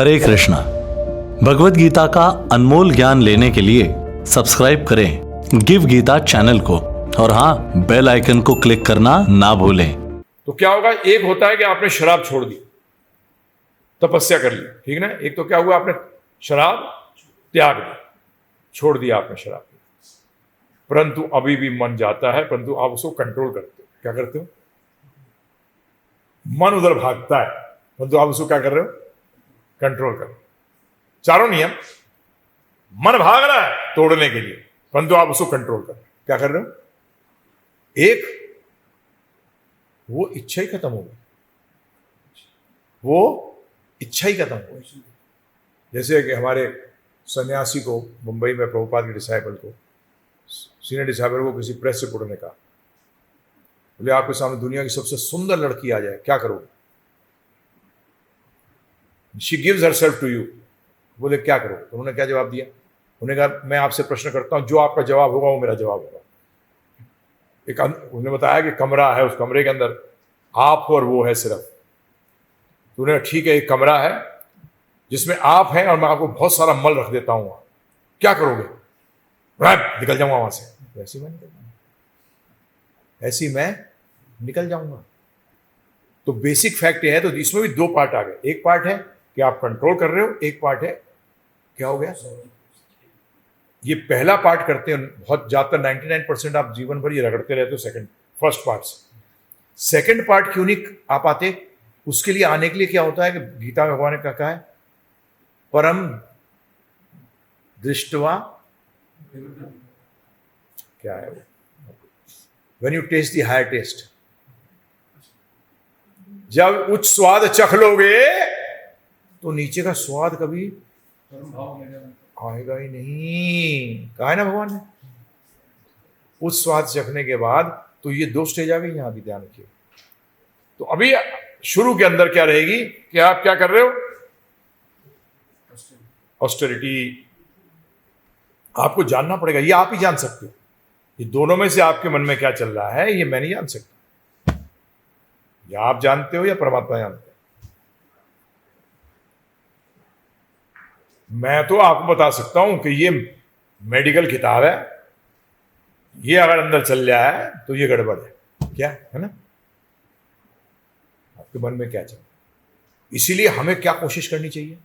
हरे कृष्णा। भगवत गीता का अनमोल ज्ञान लेने के लिए सब्सक्राइब करें गिव गीता चैनल को और हाँ, बेल आइकन को क्लिक करना ना भूलें। तो क्या होगा, एक होता है कि आपने शराब छोड़ दी, तपस्या कर ली, ठीक ना। एक तो क्या हुआ, आपने शराब त्याग दी, छोड़ दिया आपने शराब, परंतु अभी भी मन जाता है, परंतु आप उसको कंट्रोल करते हो। क्या करते हो? मन उधर भागता है, परंतु आप उसको क्या कर रहे हो? कंट्रोल कर रहे हो। चारों नियम, मन भाग रहा है तोड़ने के लिए, परंतु आप उसको कंट्रोल कर रहे हो। क्या कर रहे हो? एक, वो इच्छा ही खत्म हो गई, वो इच्छा ही खत्म हो गई। जैसे कि हमारे सन्यासी को मुंबई में, प्रभुपाद के डिसाइपल को, सीनियर डिसाइपल को किसी प्रेस रिपोर्टर ने कहा, बोले आपके सामने दुनिया की सबसे सुंदर लड़की आ जाए, क्या करोगे? She gives herself to you. बोले क्या करोगे? तो उन्होंने क्या जवाब दिया? उन्होंने कहा मैं आपसे प्रश्न करता हूं, जो आपका जवाब होगा वो मेरा जवाब होगा। एक उन्होंने बताया कि कमरा है, उस कमरे के अंदर आप और वो है सिर्फ। तो उन्होंने ठीक है, एक कमरा है जिसमें आप हैं और मैं आपको बहुत सारा मल रख देता हूं, क्या करोगे? निकल जाऊंगा वहां से। ऐसी मैं निकल जाऊंगा, ऐसी मैं निकल जाऊंगा। तो बेसिक फैक्ट ये है। तो इसमें भी दो पार्ट आ गए, एक पार्ट है कि आप कंट्रोल कर रहे हो, एक पार्ट है क्या हो गया, ये पहला पार्ट करते हैं बहुत ज्यादा, 99% आप जीवन भर ये रगड़ते रहते हो फर्स्ट पार्ट से। सेकंड पार्ट क्यों नहीं आ पाते? उसके लिए आने के लिए क्या होता है कि गीता में भगवान ने क्या कहा है? परम दृष्टवा, क्या है वो, when you taste the higher taste, जब उच्च स्वाद चख लोगे तो नीचे का स्वाद कभी आएगा ही नहीं। कहा है ना भगवान ने, उच्च स्वाद चखने के बाद। तो ये दो स्टेज आ गई, यहां भी ध्यान रखिए। तो अभी शुरू के अंदर क्या रहेगी कि आप क्या कर रहे हो? ऑस्टेरिटी। आपको जानना पड़ेगा, ये आप ही जान सकते हो। ये दोनों में से आपके मन में क्या चल रहा है ये मैं नहीं जान सकता। या आप जानते हो या परमात्मा जानते हो। मैं तो आपको बता सकता हूं कि ये मेडिकल किताब है, ये अगर अंदर चल रहा है तो ये गड़बड़ है, क्या है ना। आपके मन में क्या चल रहा है? इसीलिए हमें क्या कोशिश करनी चाहिए?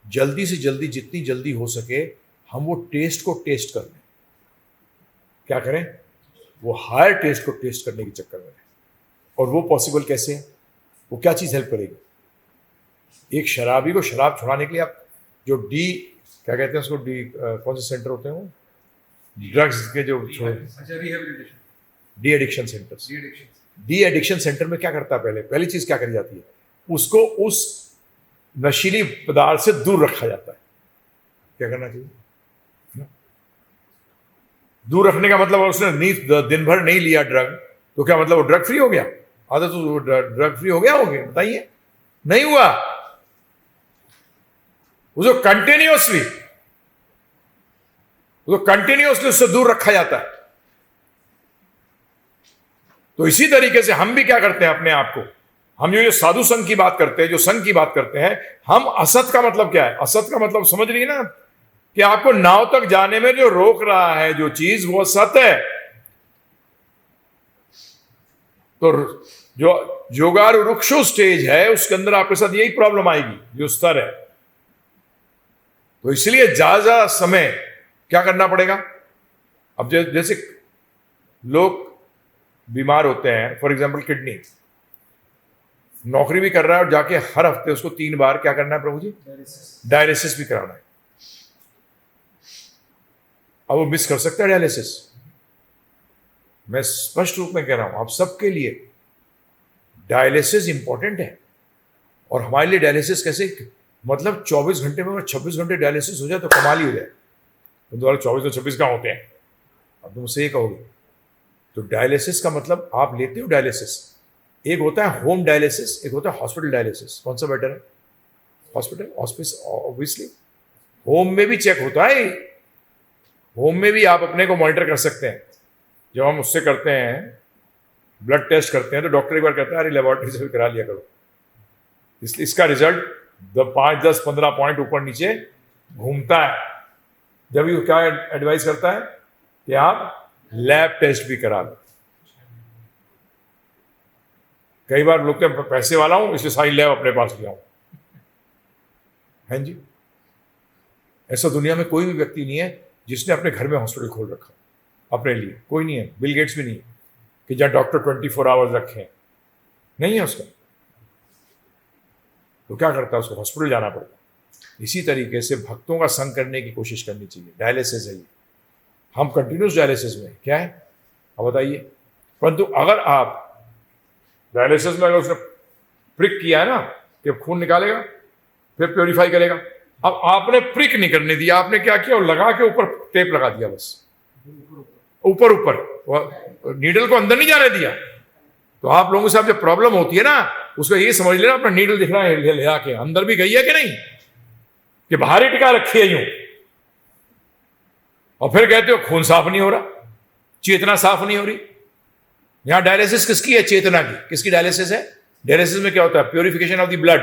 जल्दी से जल्दी, जितनी जल्दी हो सके हम वो टेस्ट को टेस्ट कर लें। क्या करें? वो हायर टेस्ट को टेस्ट करने के चक्कर में। और वो पॉसिबल कैसे है? वो क्या चीज हेल्प करेगी? एक शराबी को शराब छुड़ाने के लिए आप जो क्या कहते हैं उसको, कौन से सेंटर होते हैं वो, ड्रग्स के जो de addiction centre. De addiction centre में क्या करता है? पहली चीज क्या करी जाती है? उसको उस नशीली पदार्थ से दूर रखा जाता है। क्या करना चाहिए? दूर रखने का मतलब उसने दिन भर नहीं लिया ड्रग, तो क्या मतलब वो ड्रग फ्री हो गया? आधा तो ड्रग फ्री हो गया, बताइए। नहीं हुआ। उसको कंटिन्यूअसली उससे दूर रखा जाता है। तो इसी तरीके से हम भी क्या करते हैं अपने आप को, हम जो साधु संघ की बात करते हैं, जो संघ की बात करते हैं, हम असत का मतलब क्या है? असत का मतलब समझ रही है ना, कि आपको नाव तक जाने में जो रोक रहा है जो चीज, वो सत है। तो जो जोगार रुक्षो स्टेज है उसके अंदर आपके साथ यही प्रॉब्लम आएगी, जो स्तर है। तो इसलिए ज्यादा समय क्या करना पड़ेगा? अब जैसे लोग बीमार होते हैं, फॉर एग्जांपल किडनी, नौकरी भी कर रहा है और जाके हर हफ्ते उसको 3 बार क्या करना है प्रभु जी? डायलिसिस भी कराना है। अब वो मिस कर सकता है डायलिसिस? मैं स्पष्ट रूप में कह रहा हूं आप सबके लिए, डायलिसिस इंपॉर्टेंट है। और हमारे लिए डायलिसिस कैसे, मतलब 24 घंटे में अगर 26 घंटे डायलिसिस हो जाए तो कमाल ही हो जाए। तो दोबारा 24 और 26 कहां होते हैं? अब तुम मुझसे ये कहोगे। तो डायलिसिस का मतलब आप लेते हो डायलिसिस, एक होता है होम डायलिसिस, एक होता है हॉस्पिटल डायलिसिस। कौन सा बेटर है? Hospital, hospice obviously. होम में भी चेक होता है, होम में भी आप अपने को मॉनिटर कर सकते हैं। जब हम उससे करते हैं, ब्लड टेस्ट करते हैं, तो डॉक्टर एक बार कहता है अरे लेबोरेटरी से भी करा लिया करो, इसलिए इसका रिजल्ट 5, 10, 15 पॉइंट ऊपर नीचे घूमता है। जब ये क्या एडवाइस करता है कि आप लैब टेस्ट भी करा लो। कई बार लोग कहते हैं पैसे वाला हूं इसलिए सारी लैब अपने पास लिया हूं, है जी। ऐसा दुनिया में कोई भी व्यक्ति नहीं है जिसने अपने घर में हॉस्पिटल खोल रखा अपने लिए, कोई नहीं है। बिल गेट्स भी नहीं है कि जहां डॉक्टर 24 आवर्स रखे हैं, नहीं है उसका। तो क्या करता है, उसको हॉस्पिटल जाना पड़ता है। इसी तरीके से भक्तों का संग करने की कोशिश करनी चाहिए। डायलिसिस है ये, हम कंटिन्यूस डायलिसिस में क्या है अब बताइए। परंतु अगर आप डायलिसिस में अगर उसने प्रिक किया है ना कि खून निकालेगा फिर प्योरीफाई करेगा, अब आपने प्रिक नहीं करने दिया, आपने क्या किया, लगा के ऊपर टेप लगा दिया, बस ऊपर ऊपर नीडल को अंदर नहीं जाने दिया। तो आप लोगों के साथ जब प्रॉब्लम होती है ना, उसका ये समझ लेना अपना नीडल दिख रहा है ले आके अंदर भी गई है कि नहीं, कि बाहर ही टिका रखी है यूं, और फिर कहते हो खून साफ नहीं हो रहा, चेतना साफ नहीं हो रही। यहां डायलिसिस किसकी है? चेतना की। किसकी डायलिसिस है? डायलिसिस में क्या होता है? Purification of the blood,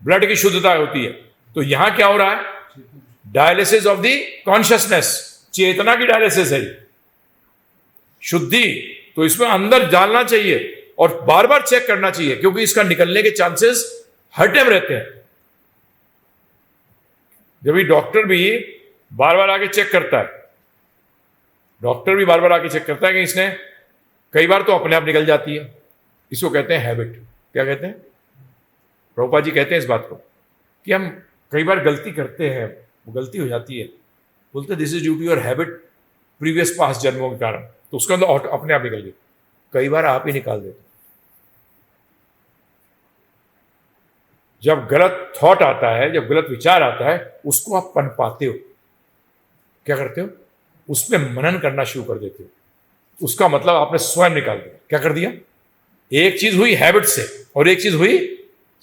blood की शुद्धता होती है। तो यहां क्या हो रहा है? डायलिसिस ऑफ द कॉन्शियसनेस, चेतना की डायलिसिस है शुद्धि। तो इसमें अंदर डालना चाहिए और बार बार चेक करना चाहिए, क्योंकि इसका निकलने के चांसेस हर टाइम रहते हैं। जब भी डॉक्टर भी बार बार आके चेक करता है, डॉक्टर भी बार बार आके चेक करता है कि इसने, कई बार तो अपने आप निकल जाती है। इसको कहते हैं हैबिट। क्या कहते हैं? प्रभुपाद जी कहते हैं इस बात को कि हम कई बार गलती करते हैं, वो गलती हो जाती है, बोलते this is due to your habit previous past जन्मों के कारण। तो उसके अंदर अपने आप निकल गई। कई बार आप ही निकाल देते। जब गलत थॉट आता है, जब गलत विचार आता है, उसको आप पनपाते हो। क्या करते हो? उसमें मनन करना शुरू कर देते हो। उसका मतलब आपने स्वयं निकाल दिया। क्या कर दिया? एक चीज हुई हैबिट से और एक चीज हुई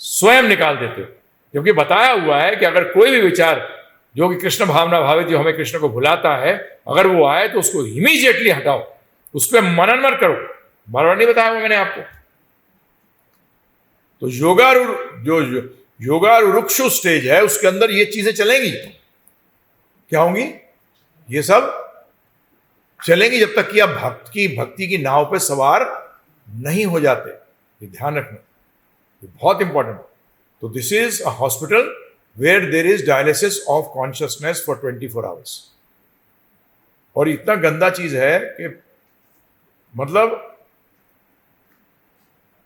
स्वयं निकाल देते हो। क्योंकि बताया हुआ है कि अगर कोई भी विचार जो कि कृष्ण भावना भावित, जो हमें कृष्ण को भुलाता है, अगर वो आए तो उसको इमीडिएटली हटाओ, उस पर मनन मत करो। बार बार नहीं बताया हुआ मैंने आपको। तो योगारूढ़ स्टेज है, उसके अंदर ये चीजें चलेंगी। क्या होंगी? ये सब चलेंगी जब तक कि आप भक्ति की नाव पे सवार नहीं हो जाते। ये ध्यान रखना, ये बहुत इंपॉर्टेंट। तो this is a hospital where there is dialysis of consciousness for 24 hours. और इतना गंदा चीज है कि मतलब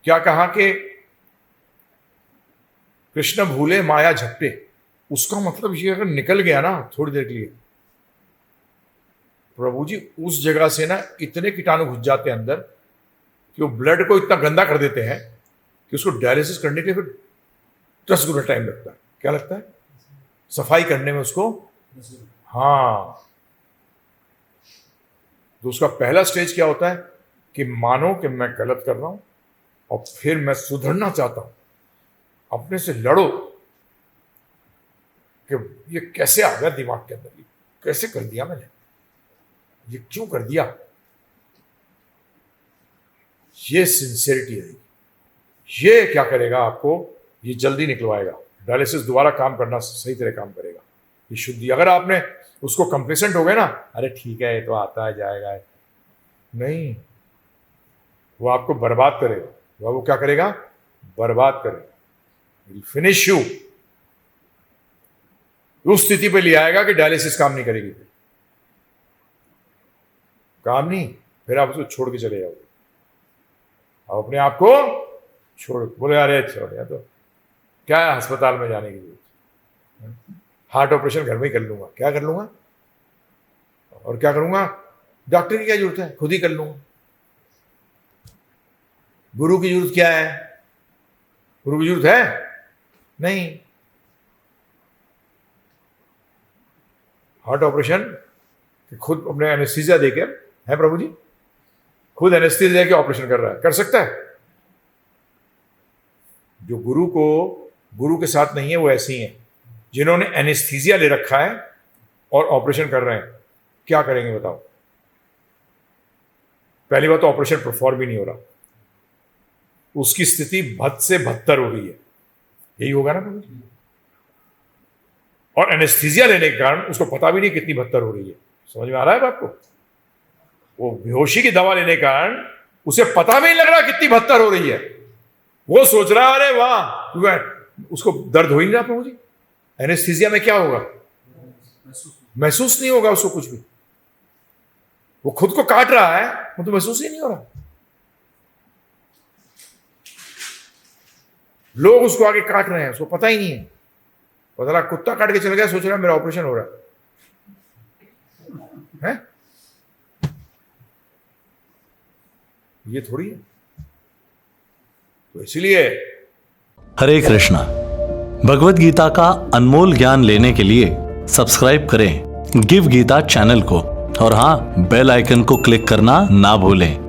क्या कहा कि कृष्ण भूले माया झपटे, उसका मतलब ये अगर निकल गया ना थोड़ी देर के लिए, प्रभु जी उस जगह से ना इतने कीटाणु घुस जाते हैं अंदर कि वो ब्लड को इतना गंदा कर देते हैं कि उसको डायलिसिस करने के लिए फिर 10 गुना टाइम लगता है। क्या लगता है? सफाई करने में उसको। हाँ, तो उसका पहला स्टेज क्या होता है कि मानो कि मैं गलत कर रहा हूं और फिर मैं सुधरना चाहता हूं। अपने से लड़ो कि ये कैसे आ गया दिमाग के अंदर, ये कैसे कर दिया मैंने, ये क्यों कर दिया। ये सिंसियरिटी है। ये क्या करेगा आपको? ये जल्दी निकलवाएगा। डायलिसिस दोबारा काम करना सही तरह काम करेगा। ये शुद्धि, अगर आपने उसको कंप्लेसेंट हो गए ना, अरे ठीक है ये तो आता है जाएगा, नहीं, वो आपको बर्बाद करेगा। वो क्या करेगा? बर्बाद करेगा। Finish you. उस स्थिति पे ले आएगा कि डायलिसिस काम नहीं करेगी, फिर काम नहीं, फिर आप उसको छोड़ के चले जाओगे। आप अपने आप को छोड़, बोले अरे छोड़ यार, तो क्या है अस्पताल में जाने की जरूरत, हार्ट ऑपरेशन घर में ही कर लूंगा। क्या कर लूंगा? और क्या करूंगा? डॉक्टर की क्या जरूरत है, खुद ही कर लूंगा। गुरु की जरूरत क्या है? गुरु की जरूरत है नहीं। हार्ट ऑपरेशन खुद अपने एनेस्थीसिया देकर, है प्रभु जी, खुद एनेस्थीसिया देकर ऑपरेशन कर रहा है, कर सकता है। जो गुरु के साथ नहीं है वो ऐसे ही है, जिन्होंने एनेस्थीसिया ले रखा है और ऑपरेशन कर रहे हैं। क्या करेंगे बताओ? पहली बात तो ऑपरेशन परफॉर्म भी नहीं हो रहा, उसकी स्थिति बद से बदतर हो रही है। यही होगा ना प्रभु जी। और एनेस्थीसिया लेने के कारण उसको पता भी नहीं कितनी बदतर हो रही है। समझ में आ रहा है आपको? वो बेहोशी की दवा लेने के कारण उसे पता भी नहीं लग रहा कितनी बदतर हो रही है। वो सोच रहा है अरे वाह, उसको दर्द हो ही नहीं रहा प्रभु जी। एनेस्थीसिया में क्या होगा? महसूस नहीं होगा उसको कुछ भी। वो खुद को काट रहा है, वो तो महसूस ही नहीं हो रहा। लोग उसको आगे काट रहे हैं, उसको पता ही नहीं है। पता लगा कुत्ता काट के चल गया, सोच रहा है मेरा ऑपरेशन हो रहा है? ये थोड़ी है। तो इसलिए हरे कृष्णा। भगवत गीता का अनमोल ज्ञान लेने के लिए सब्सक्राइब करें गिव गीता चैनल को और हाँ, बेल आइकन को क्लिक करना ना भूलें।